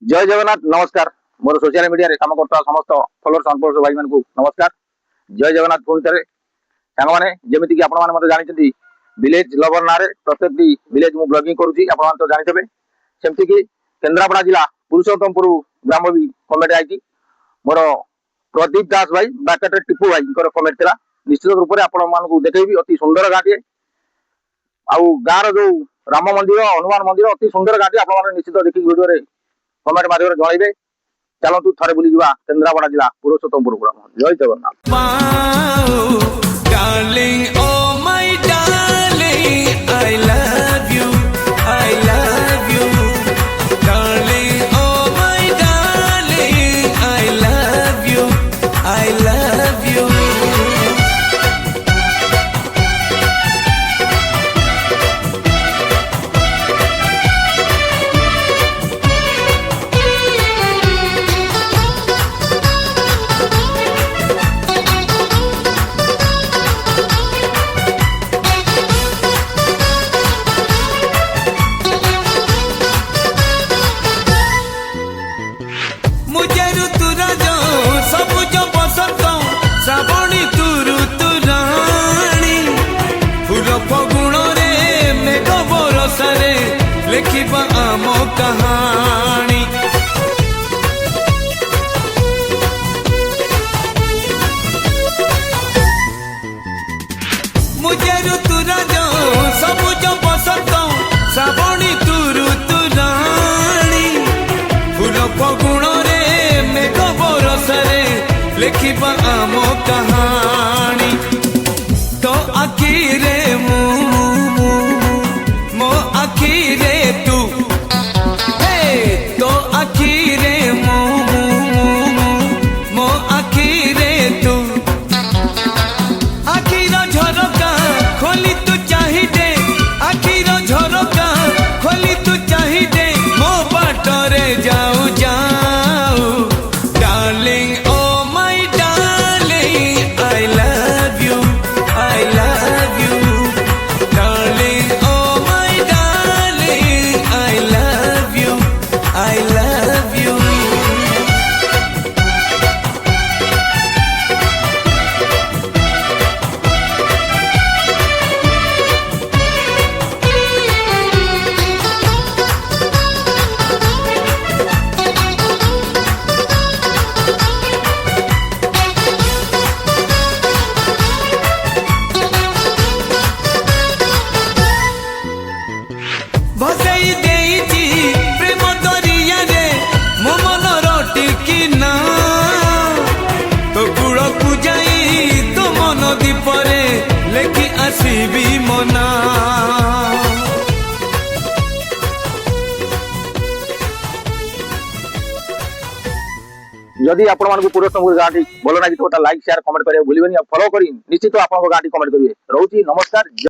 जय जगन्नाथ नमस्कार more social media रे काम करता समस्त फॉलोअर्स अनफॉलोअर्स भाई मानकु नमस्कार। जय जगन्नाथ पुणी थे सांग मैंने जमीती कि आपण मैंने जानते विलेज लवर ना प्रत्येक विलेज मु ब्लॉगिंग करुँची आपण तो जानते सेमती कि केन्द्रापड़ा जिला पुरुषोत्तमपुर ग्राम भी कमेंट आई मोर प्रदीप दास भाई बाकेट टिपू भाई कमेंट था निश्चित रूप से आपण देखी अति सुंदर गाँटे आउ गाँव जो राम मंदिर हनुमान मंदिर अति सुंदर गाँटे आप निश्चित देखिए वीडियो कमेंट माध्यम जनइबे। चलतु थे बुली जा केन्द्रापड़ा जिला पुरुषोत्तमपुर ग्राम। जय जगन्नाथ। श्रावणी तुरु तुराणी फूल फगुण रे मेघ बरसारे लिखिबा आम कहानी। मुझे ऋतुराज सबुज बसंत श्रावणी तुरु तुराणी फूल फगुण रे मेघ बरसारे लिखिबा आम कहानी। तो आखिरे मो आखिरे तू तो आखिरे मो आखिरे तू आखिर झरका खोली तू चाहिए आखिर झरका खोली तू चाहिए मो बाटरे जाऊ जाऊ डार्लिंग भसई देइची प्रेम दरिया रे मो मन रटिकी ना तो कूल को जाई तो मन दीपरे लेखि आसीबी मना। जदि आपण मानकु पुरुषोत्तमपुर गाँटी भल लगी तो लाइक शेयर कमेंट करिया भूलिबेनी फॉलो करी निश्चित आपन गाँटी कमेंट करिवे। रहउची नमस्कार।